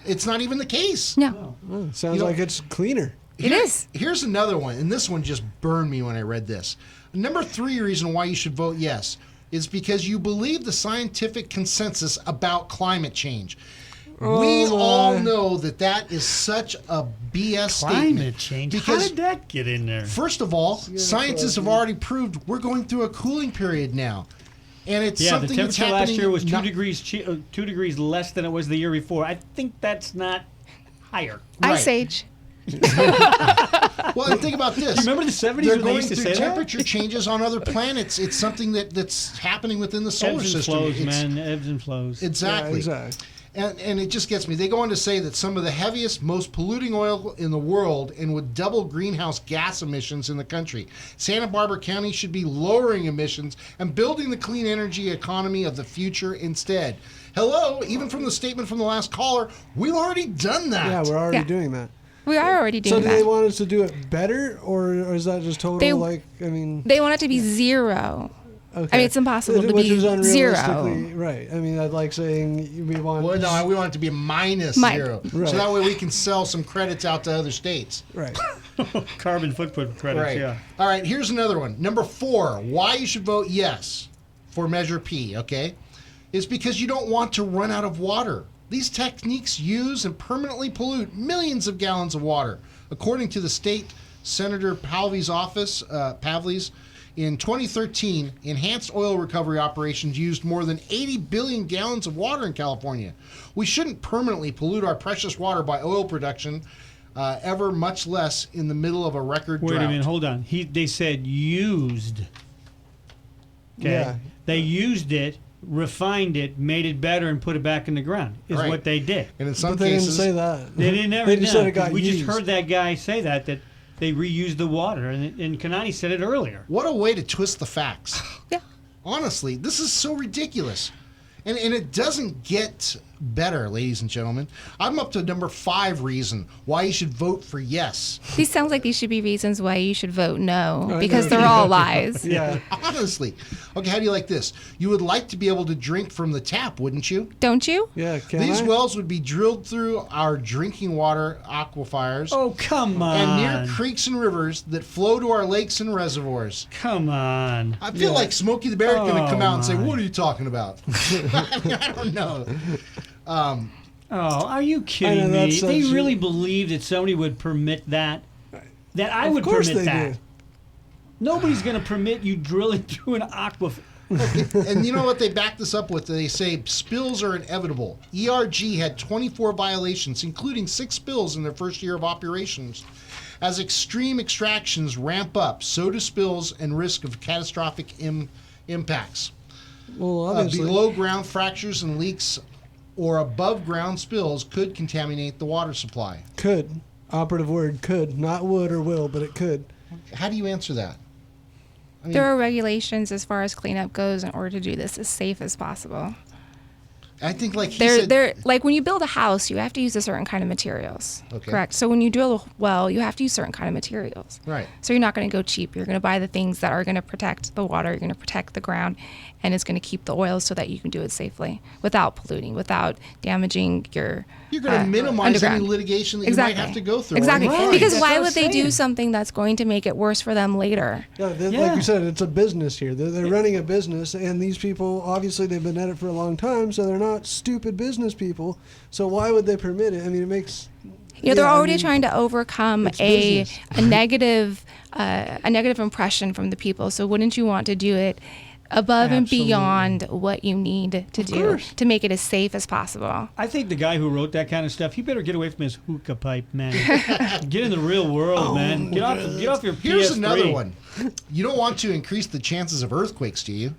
B: It's not even the case.
D: No.
C: Sounds like it's cleaner.
D: It is.
B: Here's another one, and this one just burned me when I read this. Number 3 reason why you should vote yes is because you believe the scientific consensus about climate change. We all know that is such a BS statement.
L: Climate change. How did that get in there?
B: First of all, scientists have already proved we're going through a cooling period now. And it's
L: Yeah, the
B: something that's
L: temperature
B: happening.
L: last year was 2 degrees less than it was the year before. I think that's not higher.
D: Ice Age.
B: Well, and think about this.
L: You remember the 70s
B: They're
L: when they
B: going
L: used to
B: through
L: say that?
B: temperature changes on other planets. It's something that's happening within the solar
L: Ebbs and
B: system.
L: flows,
B: It's-
L: man. Ebbs and flows.
B: Exactly.
C: Yeah, exactly.
B: And it just gets me. They go on to say that some of the heaviest, most polluting oil in the world and would double greenhouse gas emissions in the country. Santa Barbara County should be lowering emissions and building the clean energy economy of the future instead. Hello, even from the statement from the last caller, we've already done that.
C: Yeah, we're already doing that.
D: We are already
C: So
D: doing
C: do
D: that.
C: they want us to do it better, or is that just total,
D: They want it to be zero.
C: Okay.
D: I mean, it's impossible to
C: Which
D: be
C: is
D: zero.
C: unrealistically right. I mean, I'd like saying we want.
B: Well, no, we want it to be minus zero.
C: Right.
B: So that way we can sell some credits out to other states.
C: Right.
L: Carbon footprint credits,
B: Right.
L: yeah.
B: All right, here's another one. Number 4, why you should vote yes for Measure P, okay? Is because you don't want to run out of water. These techniques use and permanently pollute millions of gallons of water. According to the state Senator Pavley's office, in 2013, enhanced oil recovery operations used more than 80 billion gallons of water in California. We shouldn't permanently pollute our precious water by oil production, ever much less in the middle of a record
L: Wait
B: drought.
L: a minute, hold on. They said used. Okay.
C: Yeah.
L: They used it, refined it, made it better, and put it back in the ground. Is
B: Right.
L: what they did.
B: And in some
C: But they didn't
B: cases,
C: say that.
L: They didn't ever.
C: They just said it got
L: we
C: used.
L: just heard that guy say that they reused the water, and Kanani said it earlier.
B: what a way to twist the facts.
D: Yeah.
B: Honestly, this is so ridiculous. And it doesn't get better, ladies and gentlemen. I'm up to number 5 reason why you should vote for yes.
D: These sounds like these should be reasons why you should vote no,
C: I
D: because
C: know.
D: they're all lies.
C: Yeah.
B: Honestly. Okay, how do you like this? You would like to be able to drink from the tap, wouldn't you?
D: Don't you?
C: Yeah. Can
B: These
C: I?
B: wells would be drilled through our drinking water aquifers
L: Oh, come on.
B: and near creeks and rivers that flow to our lakes and reservoirs.
L: Come on.
B: I feel like Smokey the Bear is going to come out and say,
L: my.
B: "What are you talking about?" I don't know.
L: Oh, are you
C: I
L: kidding
C: know,
L: me?
C: that's
L: They
C: such-
L: really believe that somebody would permit that? That I
C: Of
L: would
C: course
L: permit
C: they
L: that.
C: do.
L: Nobody's going to permit you drilling through an aquifer.
B: And you know what they back this up with? They say spills are inevitable. ERG had 24 violations, including 6 spills in their first year of operations. As extreme extractions ramp up, so do spills and risk of catastrophic impacts.
C: Well, obviously.
B: Below ground fractures and leaks or above ground spills could contaminate the water supply.
C: Could. Operative word could. Not would or will, but it could.
B: How do you answer that? I mean,
D: There are regulations as far as cleanup goes in order to do this as safe as possible.
B: I think like he said,
D: They're like when you build a house, you have to use a certain kind of materials.
B: Okay.
D: Correct. So when you drill a well, you have to use certain kind of materials.
B: Right.
D: So you're not going to go cheap. You're going to buy the things that are going to protect the water. You're going to protect the ground, and it's going to keep the oil so that you can do it safely without polluting, without damaging your.
B: you're going to minimize any
D: underground.
B: litigation that
D: Exactly.
B: you might have to go through.
D: Exactly.
B: Right.
D: Because
L: That's
D: why
L: what
D: would
L: I'm
D: they do
L: saying.
D: something that's going to make it worse for them later?
C: Yeah,
L: Yeah.
C: like you said, it's a business here. They're running a business, and these people, obviously, they've been at it for a long time, so they're not stupid business people. So why would they permit it? I mean, it makes
D: they're
C: Yeah, I
D: already
C: mean,
D: trying to overcome
C: it's
D: a
C: business.
D: negative impression from the people. So wouldn't you want to do it above and
L: Absolutely.
D: beyond what you need to do
C: course.
D: to make it as safe as possible?
L: I think the guy who wrote that kind of stuff, he better get away from his hookah pipe, man. Get in the real world, man. Get off your
B: Here's
L: PS3.
B: another one. You don't want to increase the chances of earthquakes, do you?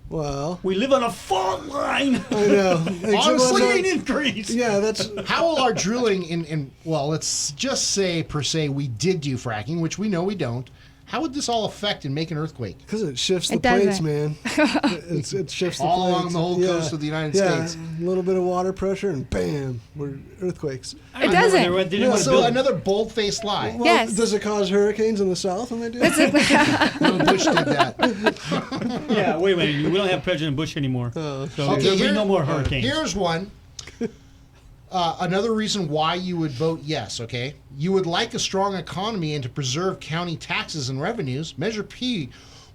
C: Well,
L: We live on a fault line.
C: I know.
B: Honestly,
L: It ain't increase.
C: Yeah, that's
B: How will our drilling in well, let's just say per se we did do fracking, which we know we don't. How would this all affect and make an earthquake?
C: because it shifts the
D: It
C: plates,
D: doesn't.
C: man. It shifts the
B: All
C: plates.
B: along the whole coast of the United States.
C: A little bit of water pressure, and bam, we're earthquakes.
D: It doesn't.
L: They didn't want to
B: So
L: build
B: another bold-faced lie.
C: Well,
D: Yes.
C: Does it cause hurricanes in the south when they do?
B: No, Bush did that.
L: Yeah, wait a minute. We don't have President Bush anymore. So
B: Okay,
L: there'll be
B: here-
L: no more hurricanes.
B: Here's one. Another reason why you would vote yes, okay? You would like a strong economy and to preserve county taxes and revenues. Measure P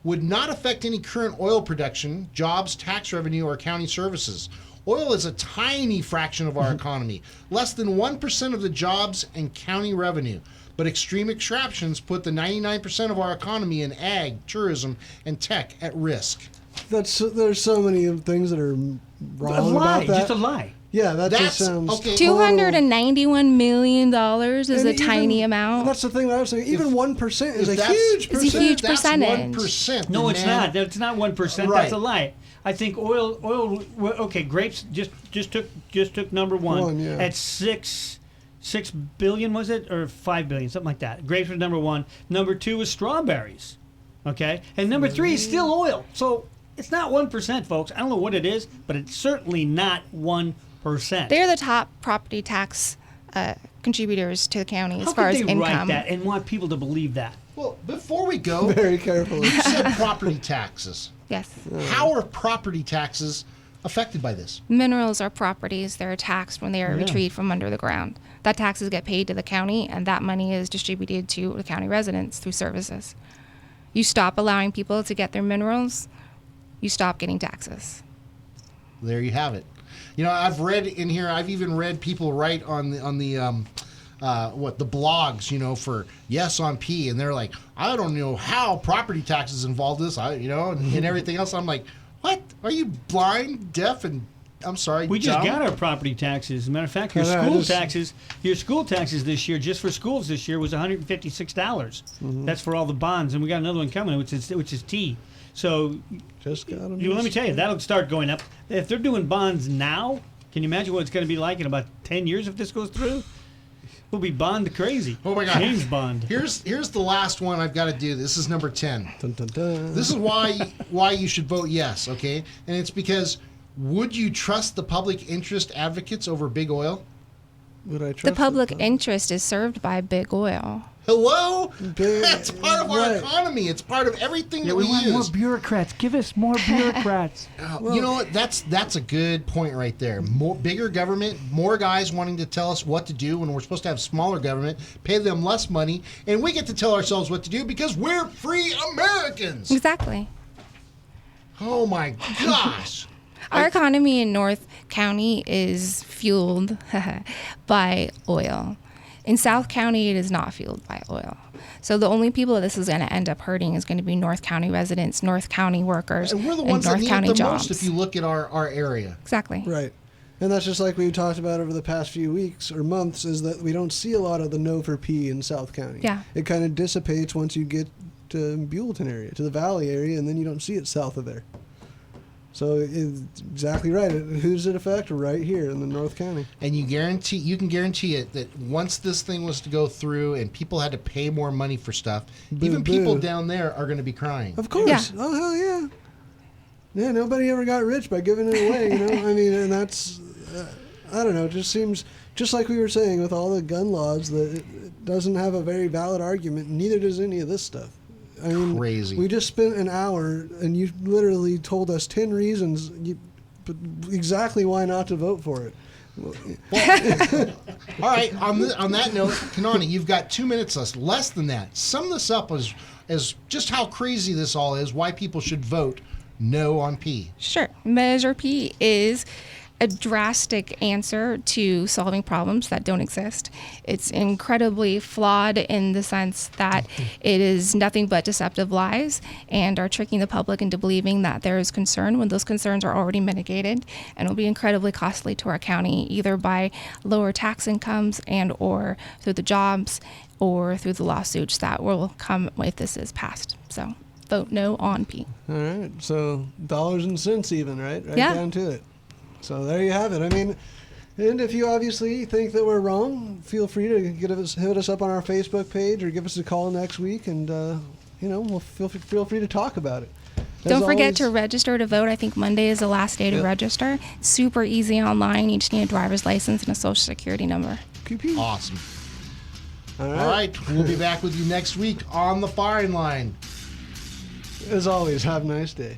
B: would not affect any current oil production, jobs, tax revenue, or county services. Oil is a tiny fraction of our economy, less than 1% of the jobs and county revenue. But extreme extractions put the 99% of our economy in ag, tourism, and tech at risk.
C: There's so many things that are wrong
L: a lie,
C: about that.
L: just a lie.
C: Yeah, that
B: That's
C: just sounds
B: okay.
D: $291 million is
C: And
D: a
C: even-
D: tiny amount.
C: That's the thing that I was saying. Even 1% is
B: If
C: a
B: that's-
C: huge
D: It's a
C: percentage.
D: huge
B: That's
D: percentage.
B: 1%.
L: No, it's
B: man.
L: not. That's not 1%.
B: Right.
L: That's a lie. I think oil. Well, okay, grapes just took number one,
C: Yeah.
L: at six billion, was it, or 5 billion, something like that. Grapes was number one. Number two was strawberries. Okay, and number three is still oil. So it's not 1%, folks. I don't know what it is, but it's certainly not 1%.
D: They're the top property tax contributors to the county as
L: How
D: far
L: could
D: as
L: they write
D: income.
L: that and want people to believe that?
B: Well, before we go,
C: Very carefully.
B: you said property taxes.
D: Yes.
B: How are property taxes affected by this?
D: Minerals are properties. They're taxed when they are retrieved from under the ground. That taxes get paid to the county, and that money is distributed to the county residents through services. You stop allowing people to get their minerals, you stop getting taxes.
B: There you have it. You know, I've read in here. I've even read people write on the the blogs. You know, for yes on P, and they're like, I don't know how property taxes involved this. And everything else. I'm like, what? Are you blind, deaf, and I'm sorry.
L: We just
B: dumb?
L: got our property taxes. As a matter of fact,
C: I know,
L: your school taxes this year, just for schools this year, was $156. That's for all the bonds, and we got another one coming, which is T. So
C: Just got them.
L: let me tell you, that'll start going up. If they're doing bonds now, can you imagine what it's going to be like in about 10 years if this goes through? We'll be bond crazy.
B: Oh my God.
L: James Bond.
B: Here's the last one I've got to do. This is number 10.
C: Dun, dun, dun.
B: This is why you should vote yes, okay? And it's because would you trust the public interest advocates over big oil?
C: Would I trust
D: The public
C: it?
D: interest is served by big oil.
B: Hello?
C: Big-
B: That's part of our
C: right.
B: economy. It's part of everything that
L: we
B: we
L: want more
B: use.
L: bureaucrats. Give us more bureaucrats.
B: You know what? That's a good point right there. More bigger government, more guys wanting to tell us what to do when we're supposed to have smaller government, pay them less money, and we get to tell ourselves what to do because we're free Americans.
D: Exactly.
B: Oh my gosh.
D: Our economy in North County is fueled by oil. In South County, it is not fueled by oil. So the only people that this is going to end up hurting is going to be North County residents, North County workers,
B: And we're the
D: and
B: ones that
D: North
B: need
D: County
B: it the
D: jobs.
B: most if you look at our area.
D: Exactly.
C: Right. And that's just like we talked about over the past few weeks or months, is that we don't see a lot of the no for P in South County.
D: Yeah.
C: It kind of dissipates once you get to Buellton area, to the Valley area, and then you don't see it south of there. So it's exactly right. Who's it affect? Right here in the North County.
B: And you can guarantee it that once this thing was to go through and people had to pay more money for stuff, even people down there are going to be crying.
C: Of course.
D: Yeah.
C: Oh, hell yeah. Yeah, nobody ever got rich by giving it away, you know? I mean, and that's, I don't know, it just seems, just like we were saying with all the gun laws, that it doesn't have a very valid argument, neither does any of this stuff. I mean,
B: Crazy.
C: We just spent an hour, and you literally told us 10 reasons but exactly why not to vote for it.
B: All right, on that note, Kanani, you've got 2 minutes less than that. Sum this up as just how crazy this all is, why people should vote no on P.
D: Sure. Measure P is a drastic answer to solving problems that don't exist. It's incredibly flawed in the sense that it is nothing but deceptive lies and are tricking the public into believing that there is concern when those concerns are already mitigated, and will be incredibly costly to our county, either by lower tax incomes and or through the jobs or through the lawsuits that will come if this is passed. So vote no on P.
C: All right. So dollars and cents even, right? Right
D: Yeah.
C: down to it. So there you have it. I mean, and if you obviously think that we're wrong, feel free to hit us up on our Facebook page or give us a call next week, and we'll feel free to talk about it.
D: Don't forget to register to vote. I think Monday is the last day to register. It's super easy online. You just need a driver's license and a social security number.
B: Awesome. All right. We'll be back with you next week on the firing line.
C: As always, have a nice day.